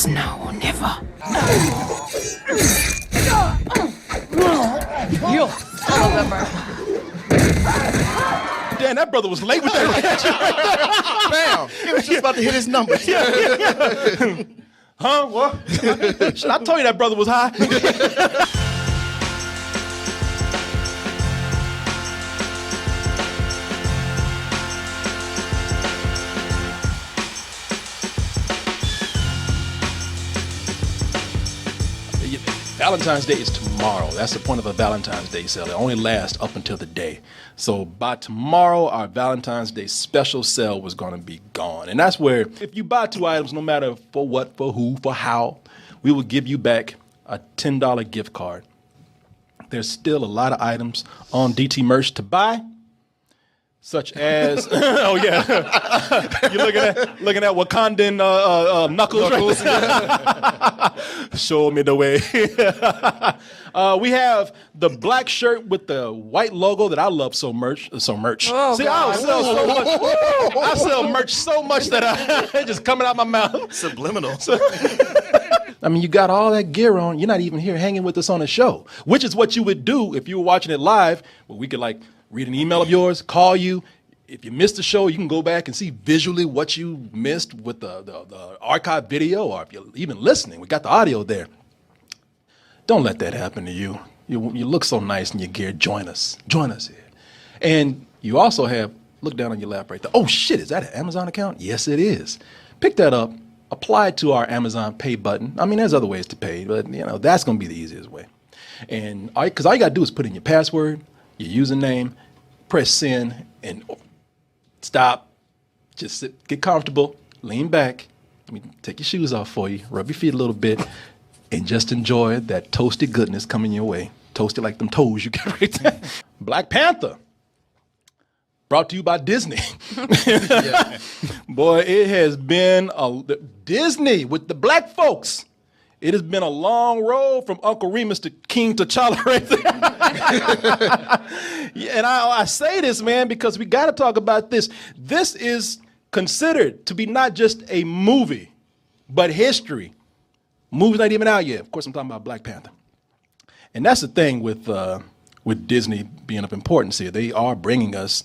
Yes, no, never. Yo, Damn, that brother was late with that. Bam! He was just about to hit his number. Huh? What? Shit, I told you that brother was high. Valentine's Day is tomorrow. That's the point of a Valentine's Day sale. It only lasts up until the day. So by tomorrow, our Valentine's Day special sale was going to be gone. And that's where if you buy 2 items, no matter for what, for who, for how, we will give you back a $10 gift card. There's still a lot of items on DT merch to buy, such as, oh yeah, you're looking at Wakandan knuckles. Right? Show me the way. We have the black shirt with the white logo that I love so much. Oh, see, God. I sell so much. I sell merch so much that it's just coming out my mouth. Subliminal. I mean, you got all that gear on. You're not even here hanging with us on a show, which is what you would do if you were watching it live. Well, we could read an email of yours, call you. If you missed the show, you can go back and see visually what you missed with the archive video, or if you're even listening, we got the audio there. Don't let that happen to you. You look so nice in your gear. Join us here. And you also have, look down on your lap right there. Oh shit, is that an Amazon account? Yes, it is. Pick that up, apply it to our Amazon Pay button. I mean, there's other ways to pay, but that's going to be the easiest way. And because all you got to do is put in your password, your username, press send, and stop. Just sit, get comfortable, lean back. Let me take your shoes off for you, rub your feet a little bit, and just enjoy that toasted goodness coming your way. Toasted like them toes you get right there. Black Panther, brought to you by Disney. Boy, it has been Disney with the black folks. It has been a long road from Uncle Remus to King T'Challa right there. Yeah, and I say this, man, because we got to talk about this. This is considered to be not just a movie, but history. Movie's not even out yet. Of course, I'm talking about Black Panther. And that's the thing with Disney being of importance here. They are bringing us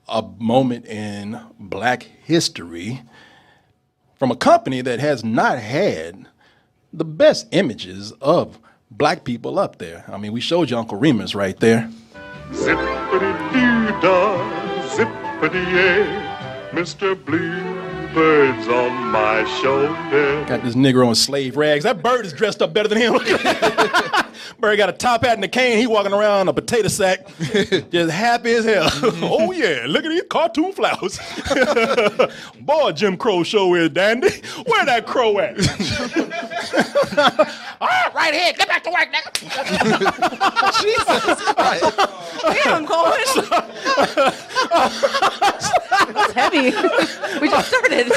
a moment in black history from a company that has not had the best images of black people up there. I mean, we showed you Uncle Remus right there. Zippity-doo-dah, zippity-yay, Mr. Bluebird's on my shoulder. Got this nigger on slave rags. That bird is dressed up better than him. Bird got a top hat and a cane. He walking around a potato sack, just happy as hell. Oh yeah, look at these cartoon flowers. Boy, Jim Crow show is dandy. Where that crow at? All right here, get back to work, nigga. Jesus Christ. Damn, Korey. That's heavy. We just started.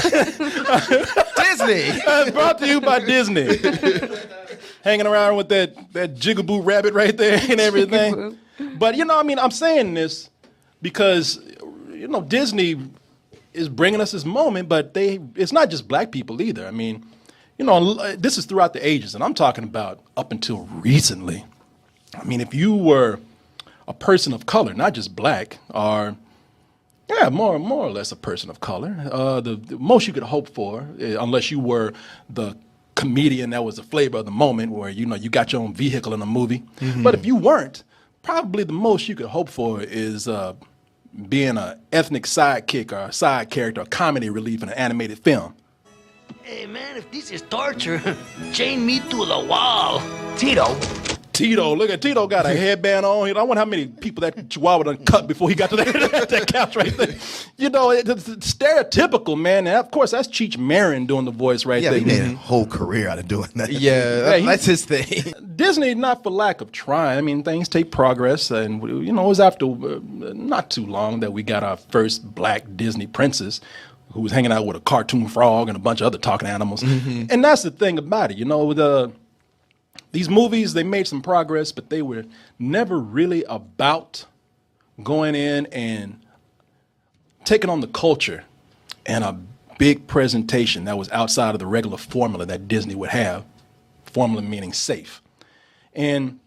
Disney. Brought to you by Disney. Hanging around with that jigaboo rabbit right there and everything. But I'm saying this because Disney is bringing us this moment, but it's not just black people either. I mean, this is throughout the ages, and I'm talking about up until recently. I mean, if you were a person of color, not just black, or more or less a person of color, the most you could hope for, unless you were the comedian that was the flavor of the moment, where you got your own vehicle in a movie. Mm-hmm. But if you weren't, probably the most you could hope for is being an ethnic sidekick or a side character, or comedy relief in an animated film. Hey, man, if this is torture, chain me to the wall. Tito, look at Tito got a headband on. I wonder how many people that Chihuahua done cut before he got to that couch right there. It's stereotypical, man. And of course, that's Cheech Marin doing the voice right there. Yeah, he made a whole career out of doing that. Yeah, that's his thing. Disney, not for lack of trying. I mean, things take progress. And, it was after not too long that we got our first black Disney princess, who was hanging out with a cartoon frog and a bunch of other talking animals. Mm-hmm. And that's the thing about it. These movies, they made some progress, but they were never really about going in and taking on the culture and big presentation that was outside of the regular formula that Disney would have, formula meaning safe. And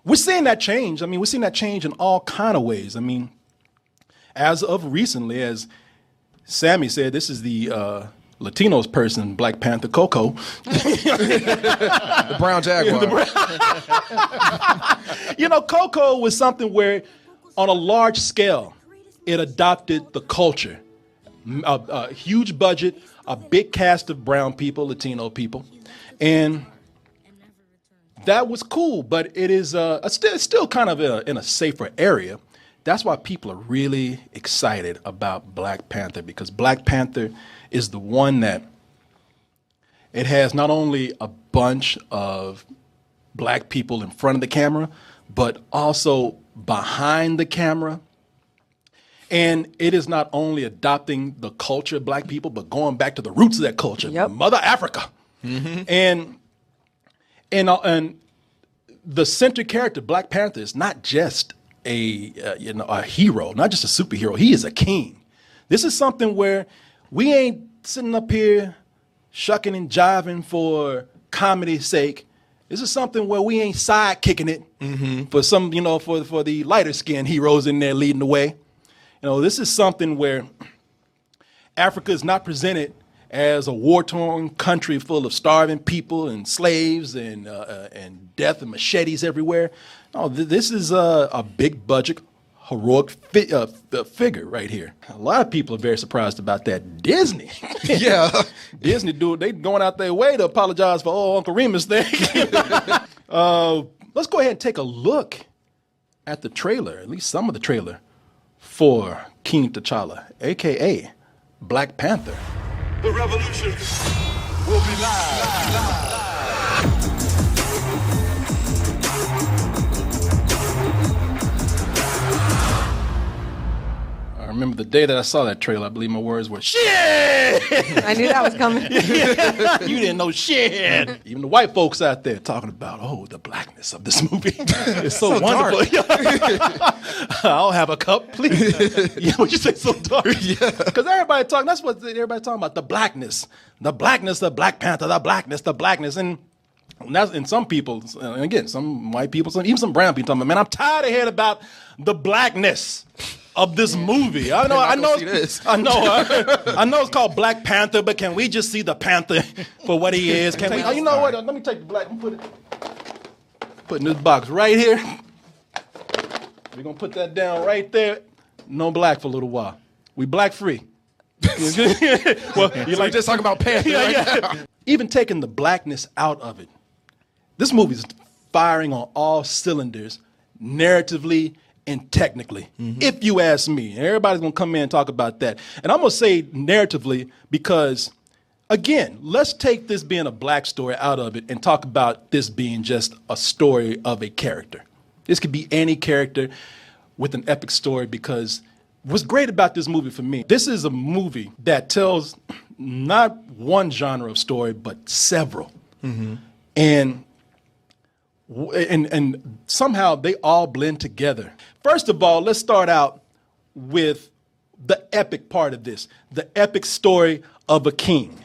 we're seeing that change. I mean, we're seeing that change in all kind of ways. I mean, as of recently, as Sammy said, this is the Latinos person, Black Panther, Coco. The brown jaguar. Coco was something where, on a large scale, it adopted the culture. A huge budget, a big cast of brown people, Latino people, and that was cool. But it is still kind of in a safer area. That's why people are really excited about Black Panther, because Black Panther is the one that it has not only a bunch of black people in front of the camera, but also behind the camera. And it is not only adopting the culture of black people, but going back to the roots of that culture, Yep. Mother Africa. Mm-hmm. And the center character, Black Panther, is not just a hero, not just a superhero. He is a king. This is something where we ain't sitting up here shucking and jiving for comedy's sake. This is something where we ain't sidekicking it for some, for the lighter skinned heroes in there leading the way. This is something where Africa is not presented as a war-torn country full of starving people and slaves and death and machetes everywhere. No, this is a big budget, heroic figure right here. A lot of people are very surprised about that. Disney. Yeah. Disney, they going out their way to apologize for Uncle Remus thing. Let's go ahead and take a look at the trailer, at least some of the trailer, for King T'Challa, a.k.a. Black Panther. The revolution will be live. I remember the day that I saw that trailer, I believe my words were, shit! I knew that was coming. You didn't know shit. Even the white folks out there talking about, the blackness of this movie. It's so wonderful. I'll have a cup, please. Yeah, what you say, so dark? Yeah. Because that's what everybody's talking about, the blackness of Black Panther, the blackness. And some people, and again, some white people, even some brown people talking about, man, I'm tired of hearing about the blackness of this movie. I know it's called Black Panther, but can we just see the Panther for what he is? Can we? You know what? Let me take the black and put in this box right here. We're gonna put that down right there. No black for a little while. We black free. Well, you like just talking about Panther. Yeah. Even taking the blackness out of it, this movie's firing on all cylinders, narratively and technically, if you ask me. Everybody's going to come in and talk about that. And I'm going to say narratively because, again, let's take this being a black story out of it and talk about this being just a story of a character. This could be any character with an epic story, because what's great about this movie for me, this is a movie that tells not one genre of story, but several. And somehow they all blend together. First of all, let's start out with the epic part of this, the epic story of a king.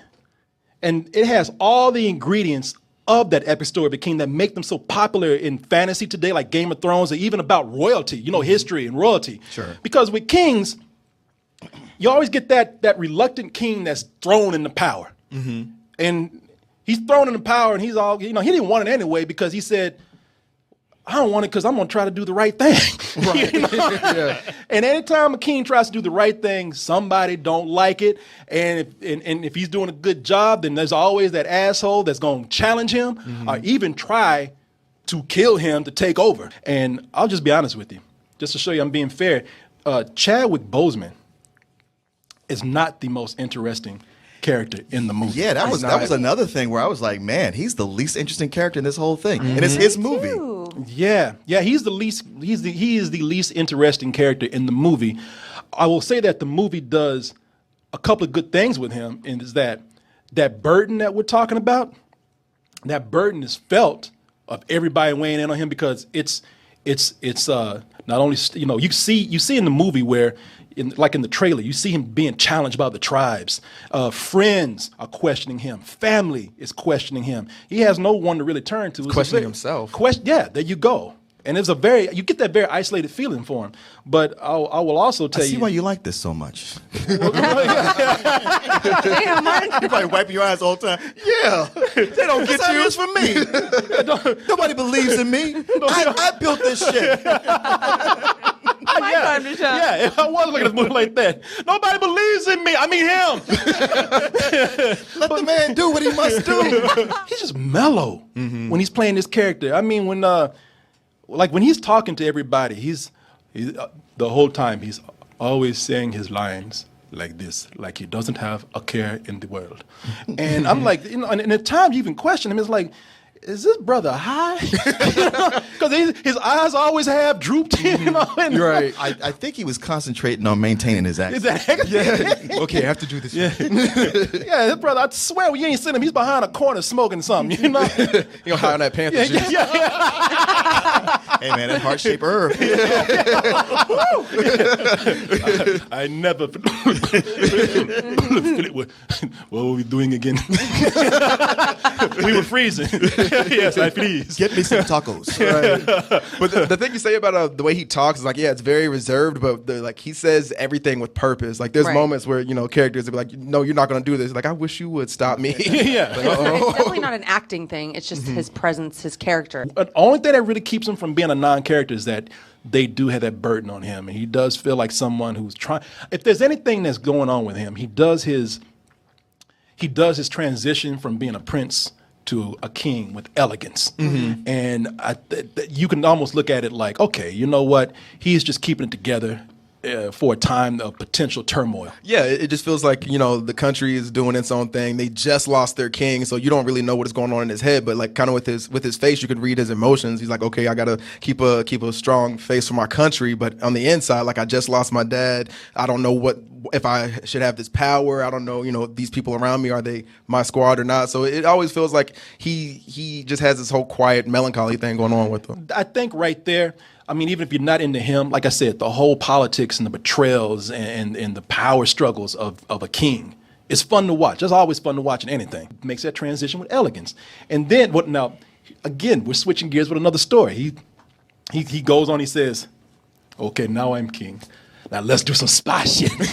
And it has all the ingredients of that epic story of a king that make them so popular in fantasy today, like Game of Thrones, or even about royalty, history and royalty. Sure. Because with kings, you always get that reluctant king that's thrown into power. And he's thrown into power, and he's all, he didn't want it anyway, because he said, I don't want it because I'm going to try to do the right thing. Right. Yeah. And anytime a king tries to do the right thing, somebody don't like it. And if he's doing a good job, then there's always that asshole that's going to challenge him or even try to kill him to take over. And I'll just be honest with you, just to show you I'm being fair. Chadwick Boseman is not the most interesting character in the movie. Yeah, that was another thing where I was like, man, he's the least interesting character in this whole thing, and it's his movie. Yeah, he is the least interesting character in the movie. I will say that the movie does a couple of good things with him, and is that burden that we're talking about, that burden is felt of everybody weighing in on him, because it's it's not only you see in the movie where. Like in the trailer, you see him being challenged by the tribes. Friends are questioning him. Family is questioning him. He has no one to really turn to. Questioning himself. Yeah, there you go. And it's you get that very isolated feeling for him. But I will also tell you. I see why you like this so much. Damn, Martin. You're probably wiping your eyes all the time. Yeah, they don't get you. It's for me. Nobody believes in me. I built this shit. My time to shine. Yeah, I was looking at this movie like that. Nobody believes in me. I mean him. Let the man do what he must do. He's just mellow when he's playing this character. I mean, when he's talking to everybody, he's the whole time he's always saying his lines like this, like he doesn't have a care in the world. And I'm like, and at times you even question him. It's like, is this brother high? Because his eyes always have drooped. You're right. I think he was concentrating on maintaining his accent. Yeah. Okay, I have to do this. Yeah, his brother, I swear when you ain't seen him, he's behind a corner smoking something, You know, high on that Panther shit. Hey, man, that heart-shaped herb. I never. What were we doing again? We were freezing. Yes, I freeze. Get me some tacos. Right. But the thing you say about the way he talks is like, yeah, it's very reserved, but like he says everything with purpose. Like there's moments where characters will be like, no, you're not going to do this. Like I wish you would stop me. Yeah. It's definitely not an acting thing. It's just his presence, his character. The only thing that really keeps him from being a non-character is that they do have that burden on him, and he does feel like someone who's trying. If there's anything that's going on with him, he does his transition from being a prince to a king with elegance. And you can almost look at it like, okay, you know what? He's just keeping it together for a time of potential turmoil. Yeah, it just feels like, the country is doing its own thing. They just lost their king, so you don't really know what is going on in his head, but like kind of with his face, you can read his emotions. He's like, okay, I got to keep a strong face for my country, but on the inside, like I just lost my dad. I don't know if I should have this power. I don't know, these people around me, are they my squad or not? So it always feels like he just has this whole quiet melancholy thing going on with him. I think right there, I mean, even if you're not into him, like I said, the whole politics and the betrayals and the power struggles of a king, it's fun to watch. It's always fun to watch in anything. It makes that transition with elegance. And then, now, again, we're switching gears with another story. He goes on, he says, okay, now I'm king. Now let's do some spy shit. Let's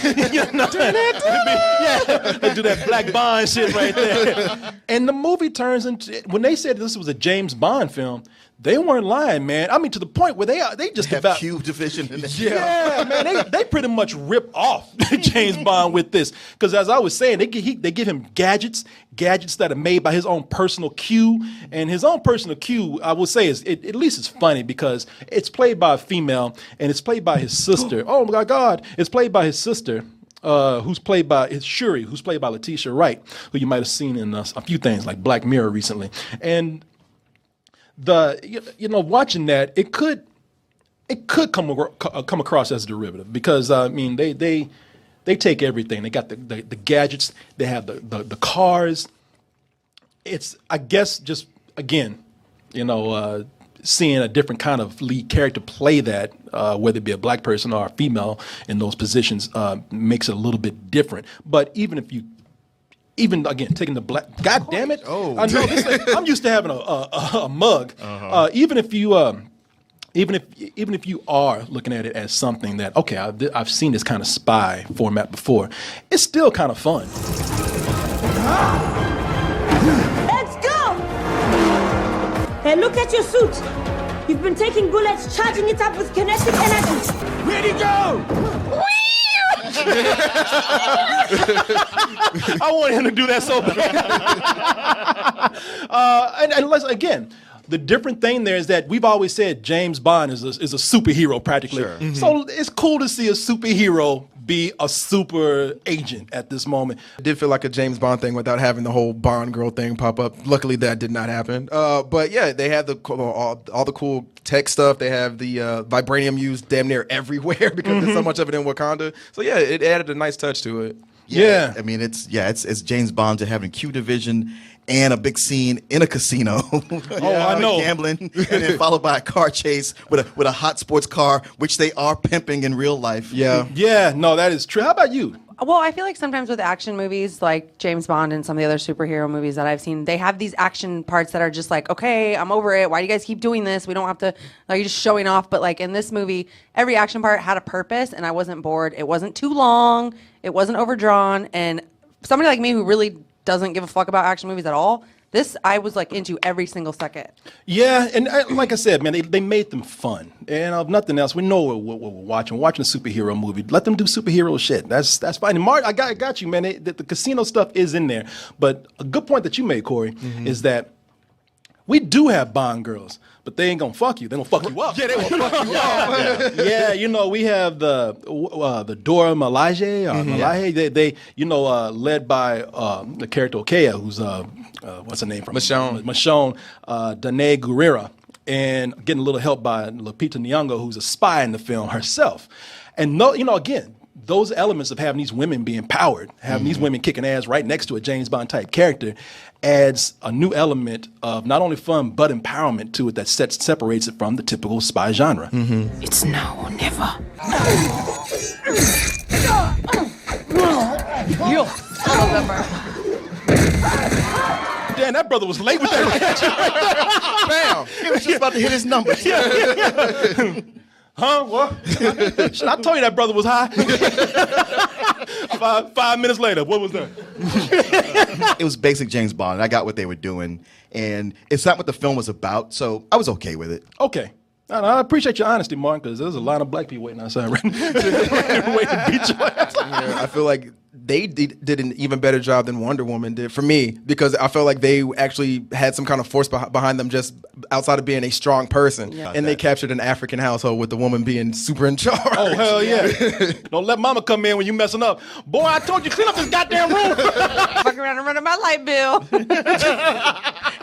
do that Black Bond shit right there. And the movie turns into, when they said this was a James Bond film, they weren't lying, man. I mean, to the point where they just have about Q division in there. Yeah, man, they pretty much rip off James Bond with this. Because as I was saying, they give him gadgets that are made by his own personal Q. And his own personal Q, I will say, at least it's funny because it's played by a female and it's played by his sister. Oh my God, it's played by his sister. Who's played by Shuri, who's played by Letitia Wright, who you might have seen in a few things like Black Mirror recently. And watching that, it could come across as a derivative because I mean they take everything. They got the gadgets. They have the cars. It's, I guess, just again, seeing a different kind of lead character play that, whether it be a black person or a female in those positions, makes it a little bit different. But even again, taking the black, God damn it! Oh, I know this thing, I'm used to having a mug. Even if you are looking at it as something that, okay, I've seen this kind of spy format before, it's still kind of fun. Let's go! Hey, look at your suit. You've been taking bullets, charging it up with kinetic energy. Ready, go! I want him to do that so bad. And let's, again, the different thing there is that we've always said James Bond is a superhero practically. Sure. So it's cool to see a superhero be a super agent at this moment. It did feel like a James Bond thing without having the whole Bond girl thing pop up. Luckily, that did not happen. But yeah, they have all the cool tech stuff. They have the vibranium used damn near everywhere because there's so much of it in Wakanda. So yeah, it added a nice touch to it. Yeah. I mean, it's James Bond to having Q division and a big scene in a casino. I know. Gambling, and then followed by a car chase with a hot sports car, which they are pimping in real life. Yeah. Yeah, no, that is true. How about you? Well, I feel like sometimes with action movies, like James Bond and some of the other superhero movies that I've seen, they have these action parts that are just like, okay, I'm over it. Why do you guys keep doing this? We don't have to, like, you're just showing off. But like in this movie, every action part had a purpose and I wasn't bored. It wasn't too long. It wasn't overdrawn. And somebody like me who really doesn't give a fuck about action movies at all, this I was like into every single second. Yeah, and like I said, man, they made them fun. And if nothing else, we know what we're watching. We're watching a superhero movie. Let them do superhero shit. That's fine. And Mark, I got you, man. The casino stuff is in there. But a good point that you made, Korey, is that we do have Bond girls, but they ain't gonna fuck you. They gonna fuck you up. Yeah, they will fuck you up. Yeah, you know, we have the Dora Milaje, they led by the character Okea, who's what's her name from Michonne Danae Gurira, and getting a little help by Lupita Nyong'o, who's a spy in the film herself. And again, those elements of having these women be empowered, having these women kicking ass right next to a James Bond type character, adds a new element of not only fun but empowerment to it that separates it from the typical spy genre. It's now or never. Yo, I love that part. Damn, that brother was late with that reaction right there. Bam! He was just about to hit his number. Huh? What? Shit, I told you that brother was high. 5 minutes later, what was that? It was basic James Bond. I got what they were doing, and it's not what the film was about, so I was okay with it. Okay. I appreciate your honesty, Martin, because there's a lot of black people waiting outside waiting to beat your ass. Yeah, I feel like they did an even better job than Wonder Woman did for me, because I felt like they actually had some kind of force behind them just outside of being a strong person. Yeah. And they captured an African household with the woman being super in charge. Oh, hell yeah. Don't let mama come in when you messing up. Boy, I told you, clean up this goddamn room. Fucking around and running my light bill.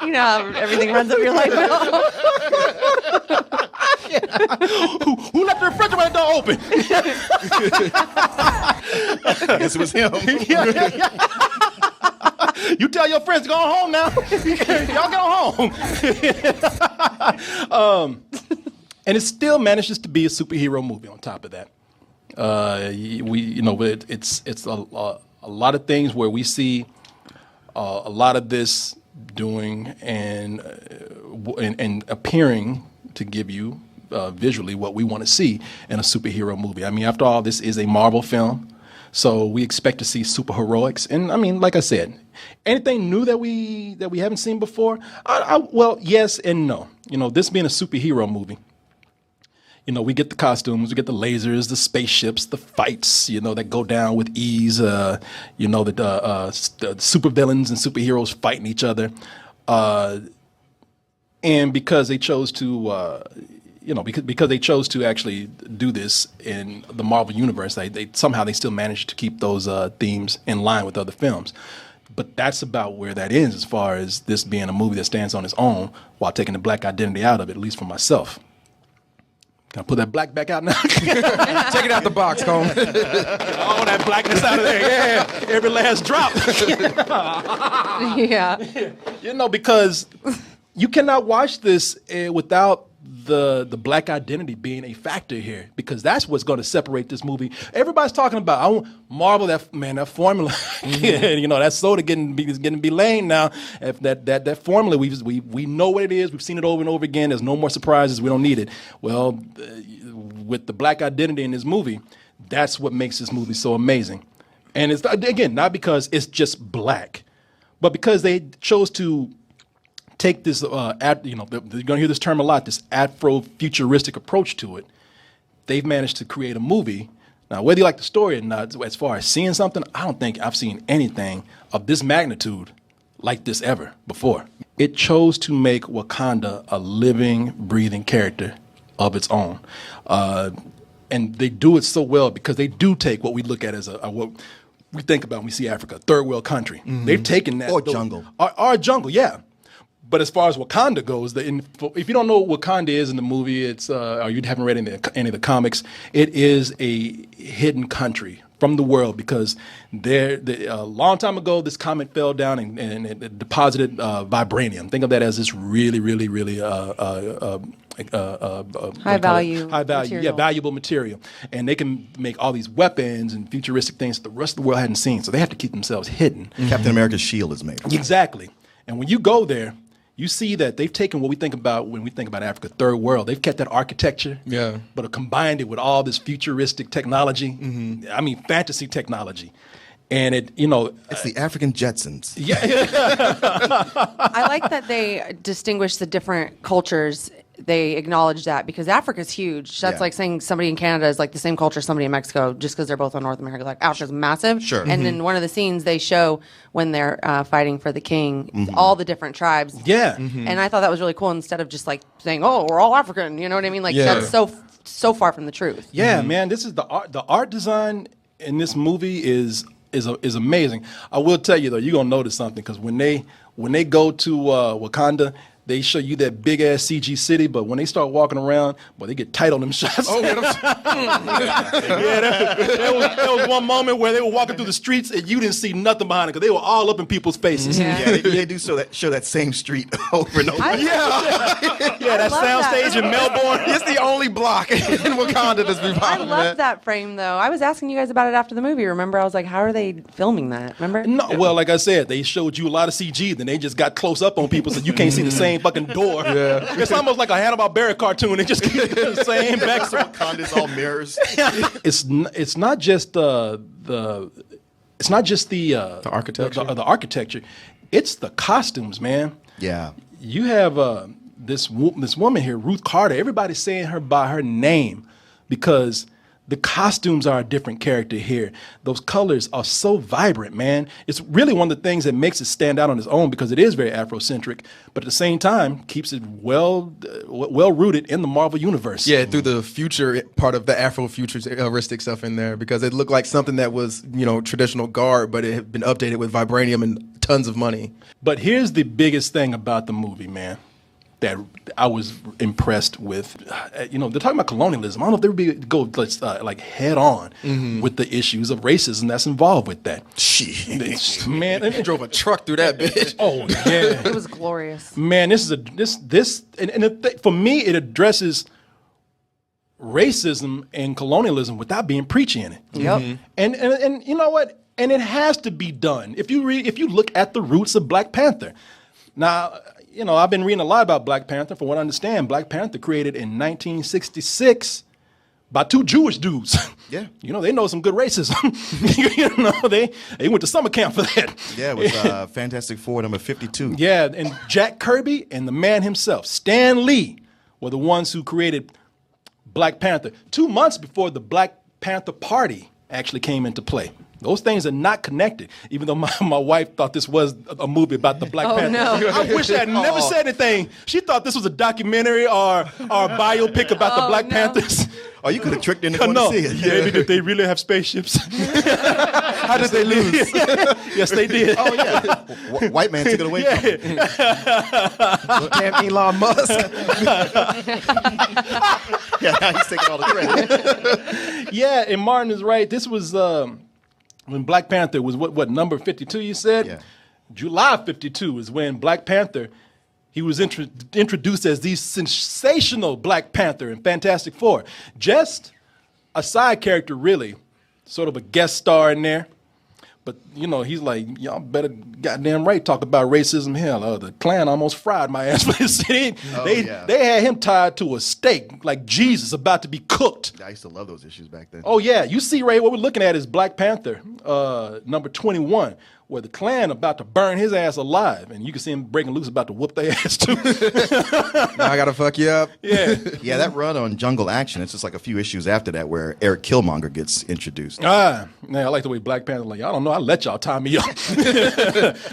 You know how everything runs up your light bill. Who left the refrigerator door open? I guess it was him. Yeah. You tell your friends to go home now. Y'all get home. And it still manages to be a superhero movie on top of that. It's a lot of things where we see a lot of this doing and appearing to give you visually what we want to see in a superhero movie. I mean, after all, this is a Marvel film, so we expect to see super heroics. And I mean, like I said, anything new that we haven't seen before? Well, yes and no. You know, this being a superhero movie, you know, we get the costumes, we get the lasers, the spaceships, the fights, you know, that go down with ease. The supervillains and superheroes fighting each other. And because they chose to, because they chose to actually do this in the Marvel universe, they somehow still managed to keep those themes in line with other films. But that's about where that ends as far as this being a movie that stands on its own while taking the black identity out of it, at least for myself. Can I put that black back out now? Take it out the box, Cone. All that blackness out of there, yeah. Every last drop. Yeah. You know, because you cannot watch this without the black identity being a factor here, because that's what's going to separate this movie. Everybody's talking about Marvel, that formula. You know, that soda getting to be lame now. If that formula, we know what it is. We've seen it over and over again. There's no more surprises. We don't need it. Well, with the black identity in this movie, that's what makes this movie so amazing. And it's, again, not because it's just black, but because they chose to take this, you're going to hear this term a lot, this Afro-futuristic approach to it. They've managed to create a movie. Now, whether you like the story or not, as far as seeing something, I don't think I've seen anything of this magnitude like this ever before. It chose to make Wakanda a living, breathing character of its own. And they do it so well because they do take what we look at as what we think about when we see Africa, third world country. Mm-hmm. They've taken that. Or jungle. Our jungle, yeah. But as far as Wakanda goes, if you don't know what Wakanda is in the movie, it's or you haven't read any of the comics, it is a hidden country from the world because a long time ago, this comet fell down and it deposited vibranium. Think of that as this really, really, really high value, yeah, valuable material. And they can make all these weapons and futuristic things that the rest of the world hadn't seen. So they have to keep themselves hidden. Captain America's shield is made. Exactly. And when you go there, you see that they've taken what we think about when we think about Africa, third world. They've kept that architecture, but have combined it with all this futuristic technology. I mean, fantasy technology. And it's the African Jetsons. Yeah. I like that they distinguish the different cultures. They acknowledge that because Africa's huge. That's like saying somebody in Canada is like the same culture as somebody in Mexico just because they're both in North America. Like Africa's massive. Sure. And in one of the scenes they show when they're fighting for the king, all the different tribes. Yeah. And I thought that was really cool instead of just like saying, oh, we're all African. You know what I mean? Like that's so far from the truth. Yeah, man. This is the art design in this movie is amazing. I will tell you though, you're gonna notice something because when they go to Wakanda, they show you that big ass CG city, but when they start walking around, boy, they get tight on them shots. Oh, there was one moment where they were walking through the streets and you didn't see nothing behind it because they were all up in people's faces. Yeah, they do show that same street over and over. That soundstage in Melbourne. It's the only block in Wakanda that's been I popping. love that frame though. I was asking you guys about it after the movie. Remember, I was like, how are they filming that? Remember? No, well, like I said, they showed you a lot of CG, then they just got close up on people so you can't see the same fucking door. Yeah. It's almost like a Hanna-Barbera cartoon. They just keep the same back. Wakanda's all mirrors. It's not just the architecture. The architecture. It's the costumes, man. Yeah. You have this woman here, Ruth Carter. Everybody's saying her by her name because the costumes are a different character here. Those colors are so vibrant, man. It's really one of the things that makes it stand out on its own because it is very Afrocentric, but at the same time keeps it well rooted in the Marvel universe. Yeah, through the future part of the Afro-futuristic stuff in there because it looked like something that was, traditional garb, but it had been updated with vibranium and tons of money. But here's the biggest thing about the movie, man, that I was impressed with. They're talking about colonialism. I don't know if they would go like head on with the issues of racism that's involved with that. Shit. Man, They drove a truck through that bitch. oh yeah, It was glorious. man. For me, it addresses racism and colonialism without being preachy in it. Yep. And you know what? And it has to be done. If you look at the roots of Black Panther, now. I've been reading a lot about Black Panther. From what I understand, Black Panther created in 1966 by two Jewish dudes. Yeah. They know some good racism. They went to summer camp for that. Yeah, it was Fantastic Four number 52. Yeah, and Jack Kirby and the man himself, Stan Lee, were the ones who created Black Panther 2 months before the Black Panther Party actually came into play. Those things are not connected, even though my wife thought this was a movie about the Black Panther. No. I wish I had never said anything. She thought this was a documentary or a biopic about the Black Panthers. Oh, you could have tricked her into going to see it. Yeah, did they really have spaceships? How did they lose? Yes, they did. Oh, yeah. White man took it away from him. Damn Elon Musk. Yeah, now he's taking all the credit. Yeah, and Martin is right. This was when Black Panther was what number 52 you said? Yeah. July 52 is when Black Panther, he was introduced as the sensational Black Panther in Fantastic Four. Just a side character, really, sort of a guest star in there. But, he's like, y'all better goddamn right talk about racism. Hell, the Klan almost fried my ass for this city. They had him tied to a stake like Jesus about to be cooked. I used to love those issues back then. Oh, yeah. You see, Ray, what we're looking at is Black Panther, number 21, where the Klan about to burn his ass alive. And you can see him breaking loose about to whoop their ass, too. Now I got to fuck you up. Yeah. Yeah, that run on Jungle Action, it's just like a few issues after that where Eric Killmonger gets introduced. Man, I like the way Black Panther, like, I don't know, I let y'all tie me up.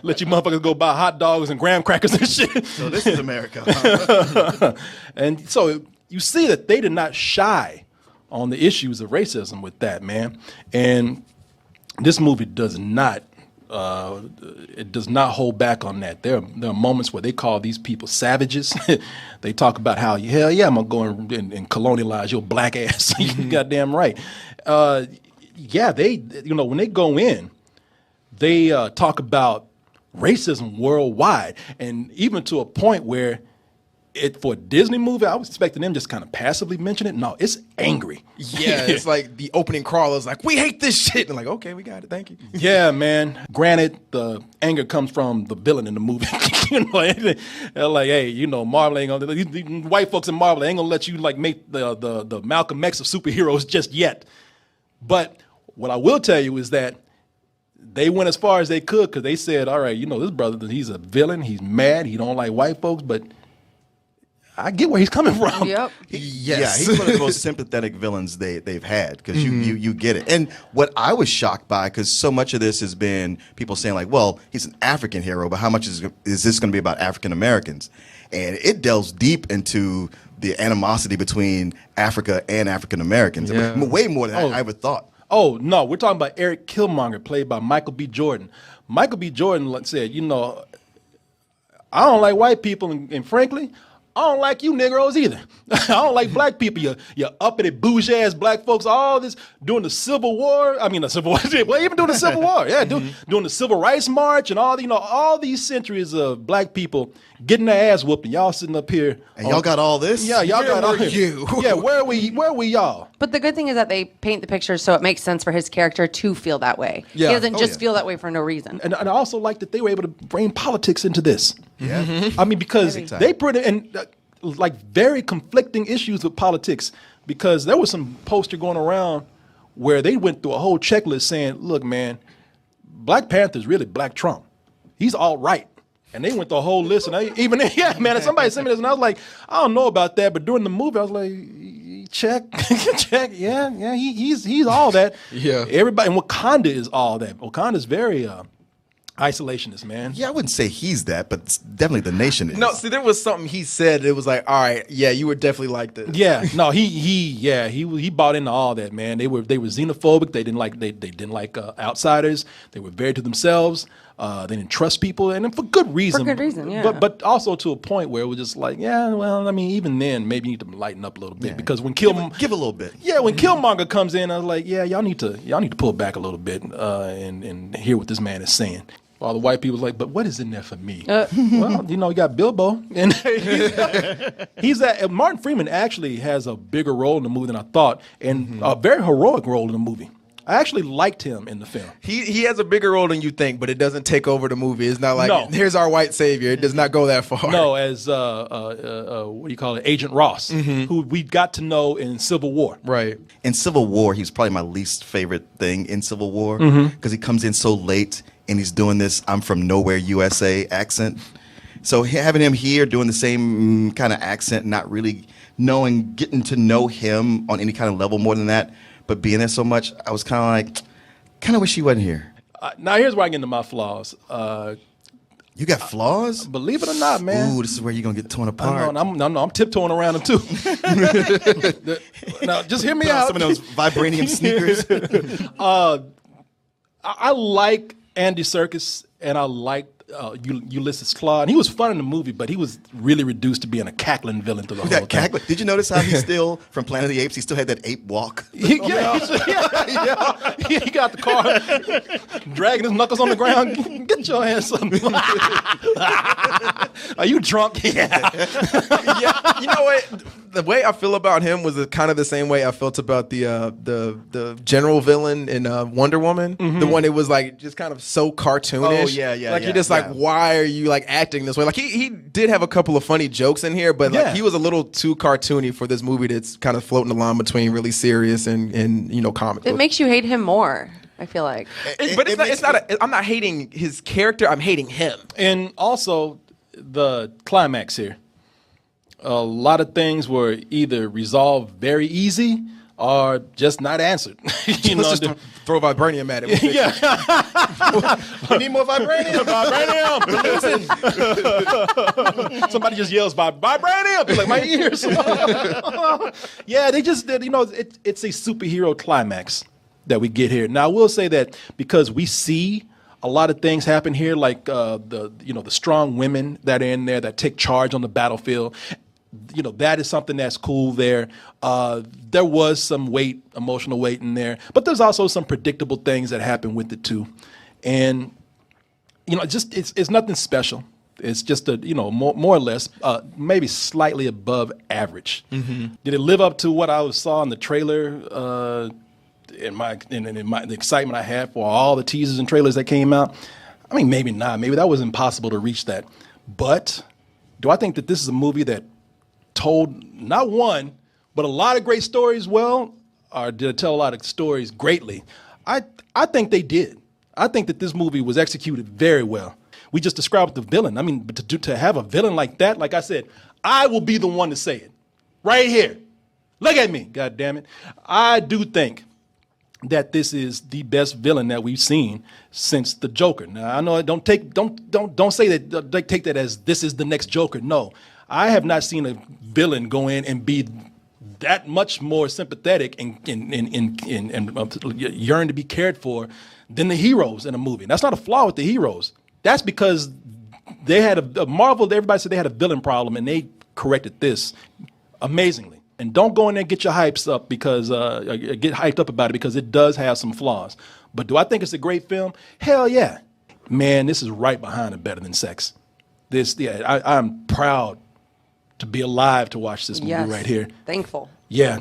Let you motherfuckers go buy hot dogs and graham crackers and shit. So this is America. Huh? And so you see that they did not shy on the issues of racism with that, man. And this movie does not hold back on that. There are moments where they call these people savages. They talk about how, hell yeah, I'm going to go and colonialize your black ass. You goddamn right. yeah, they, when they go in, they talk about racism worldwide, and even to a point where for a Disney movie, I was expecting them just kind of passively mention it. No, it's angry. Yeah, it's like the opening crawler is like, we hate this shit. And like, okay, we got it. Thank you. Yeah, man. Granted, the anger comes from the villain in the movie. They're like, hey, Marvel ain't gonna, these white folks in Marvel ain't gonna let you like make the Malcolm X of superheroes just yet. But what I will tell you is that they went as far as they could because they said, all right, this brother, he's a villain. He's mad. He don't like white folks, but I get where he's coming from. Yep. Yeah, he's one of the most sympathetic villains they've had because you get it. And what I was shocked by, because so much of this has been people saying like, well, he's an African hero, but how much is this going to be about African Americans? And it delves deep into the animosity between Africa and African Americans. Yeah. Way more than I ever thought. Oh, no, we're talking about Eric Killmonger, played by Michael B. Jordan. Michael B. Jordan said, I don't like white people, and frankly, I don't like you Negroes either. I don't like black people. You uppity bougie-ass black folks, all this, during the Civil War. I mean, the Civil War, well, even during the Civil War. Yeah, doing the Civil Rights March and all these centuries of black people getting their ass whooped, and y'all sitting up here. And y'all got all this? Yeah, y'all got all you? Yeah, where are we y'all? But the good thing is that they paint the picture so it makes sense for his character to feel that way. Yeah. He doesn't just feel that way for no reason. And I also like that they were able to bring politics into this. Yeah. I mean, because they put it in like very conflicting issues with politics, because there was some poster going around where they went through a whole checklist saying, look, man, Black Panther is really Black Trump. He's all right. And they went through a whole list, and somebody sent me this, and I was like, I don't know about that, but during the movie, I was like, check, yeah, he's all that. Yeah. Everybody, and Wakanda is all that. Wakanda's very isolationist, man. Yeah, I wouldn't say he's that, but it's definitely the nation is. No, see, there was something he said. It was like, all right, yeah, you would definitely like this. Yeah, no, he bought into all that, man. They were xenophobic. They didn't like outsiders. They were very to themselves. They didn't trust people, and for good reason. For good reason, yeah. But also to a point where it was just like, yeah, well, I mean, even then, maybe you need to lighten up a little bit, because when give a little bit. Yeah, when Killmonger comes in, I was like, yeah, y'all need to pull back a little bit and hear what this man is saying. All the white people was like, but what is in there for me? Well, you got Bilbo, and Martin Freeman actually has a bigger role in the movie than I thought, and a very heroic role in the movie. I actually liked him in the film. He has a bigger role than you think, but it doesn't take over the movie. It's not like, here's our white savior. It does not go that far. No, as what do you call it, Agent Ross, who we got to know in Civil War. Right. In Civil War, he's probably my least favorite thing in Civil War, because he comes in so late and he's doing this I'm from nowhere USA accent. So having him here doing the same kind of accent, not really getting to know him on any kind of level more than that, but being there so much, I was kind of wish he wasn't here. Now here's where I get into my flaws. You got flaws? Believe it or not, man. Ooh, this is where you're going to get torn apart. I'm tiptoeing around them too. Now, just hear me out. Some of those vibranium sneakers. I like Andy Serkis, and I like Ulysses Claw, and he was fun in the movie, but he was really reduced to being a cackling villain through the whole thing. Cackling. Did you notice how he still, from Planet of the Apes, he still had that ape walk? He got the car, dragging his knuckles on the ground. Get your hands up. Are you drunk? Yeah. Yeah. You know what? The way I feel about him was kind of the same way I felt about the general villain in Wonder Woman. The one that was like just kind of so cartoonish. Oh, yeah. Like you're just like, why are you like acting this way? Like he did have a couple of funny jokes in here, but like he was a little too cartoony for this movie that's kind of floating the line between really serious and comic. It makes you hate him more, I feel like. I'm not hating his character. I'm hating him. And also the climax here. A lot of things were either resolved very easy or just not answered. Let's just throw vibranium at it. Yeah. We need more vibranium. Vibranium. Somebody just yells vibranium. It's like my ears. Yeah, they just did. It's a superhero climax that we get here. Now I will say that because we see a lot of things happen here, like the strong women that are in there that take charge on the battlefield. that is something that's cool there. There was some emotional weight in there, but there's also some predictable things that happen with it too. And, it's nothing special. It's just more or less, maybe slightly above average. Mm-hmm. Did it live up to what I saw in the trailer? In the excitement I had for all the teasers and trailers that came out? I mean, maybe not. Maybe that was impossible to reach that. But do I think that this is a movie that told not one, but a lot of great stories well, or did it tell a lot of stories greatly? I think they did. I think that this movie was executed very well. We just described the villain. I mean, but to have a villain like that, like I said, I will be the one to say it. Right here. Look at me, God damn it. I do think that this is the best villain that we've seen since the Joker. Now I know don't say that take that as this is the next Joker. No, I have not seen a villain go in and be that much more sympathetic and yearn to be cared for than the heroes in a movie. And that's not a flaw with the heroes. That's because they had a Marvel. Everybody said they had a villain problem, and they corrected this amazingly. And don't go in there and get your hypes up because get hyped up about it because it does have some flaws. But do I think it's a great film? Hell yeah, man! This is right behind it. Better Than Sex. I'm proud to be alive to watch this movie right here. Thankful. Yeah,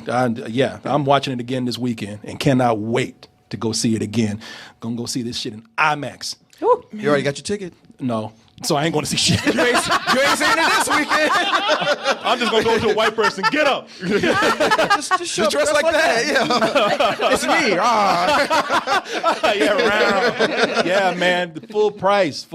I'm watching it again this weekend and cannot wait to go see it again. Gonna go see this shit in IMAX. Ooh. You already got your ticket? No. So I ain't going to see shit. You ain't seeing it this weekend. I'm just going to go to a white person. Get up. just dress like that. Yeah. It's me. Yeah, man. Full price,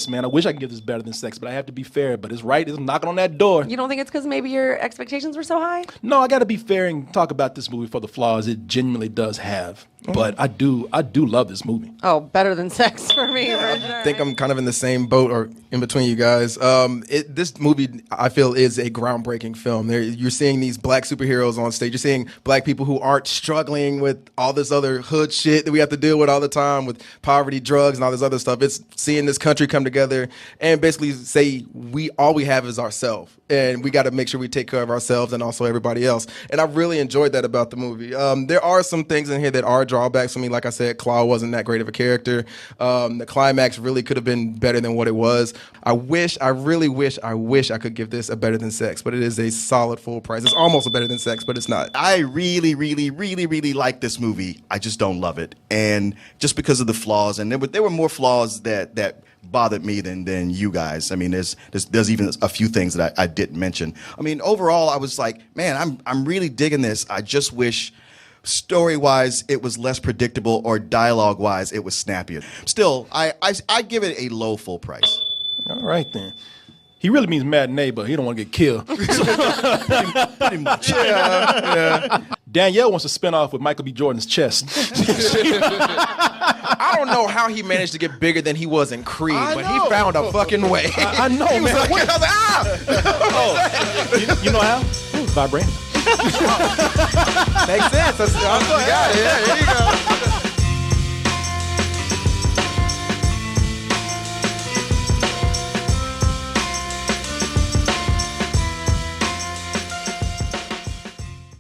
man. I wish I could give this Better Than Sex, but I have to be fair. But it's right. It's knocking on that door. You don't think it's because maybe your expectations were so high? No, I got to be fair and talk about this movie for the flaws it genuinely does have. But I do love this movie. Oh, Better Than Sex for me. For sure. I think I'm kind of in the same boat or in between you guys. This movie, I feel, is a groundbreaking film. You're seeing these black superheroes on stage. You're seeing black people who aren't struggling with all this other hood shit that we have to deal with all the time with poverty, drugs, and all this other stuff. It's seeing this country come together and basically say all we have is ourselves. And we got to make sure we take care of ourselves and also everybody else. And I really enjoyed that about the movie. There are some things in here that are drawbacks for me. Like I said, Claw wasn't that great of a character. The climax really could have been better than what it was. I really wish I could give this a Better Than Sex, but it is a solid full price. It's almost a Better Than Sex, but it's not. I really, really, really, really like this movie. I just don't love it. And just because of the flaws, and there were more flaws that bothered me than you guys. I mean, there's even a few things that I didn't mention. I mean, overall, I was like, man, I'm really digging this. I just wish story-wise it was less predictable or dialogue-wise it was snappier. Still, I give it a low full price. All right, then. He really means matinee, but he don't want to get killed. Pretty much. Yeah. Danielle wants to spin off with Michael B. Jordan's chest. I don't know how he managed to get bigger than he was in Creed, but he found a fucking way. I know, man. I was like, You know how? Vibranium. Makes sense. You got it. Yeah, here you go.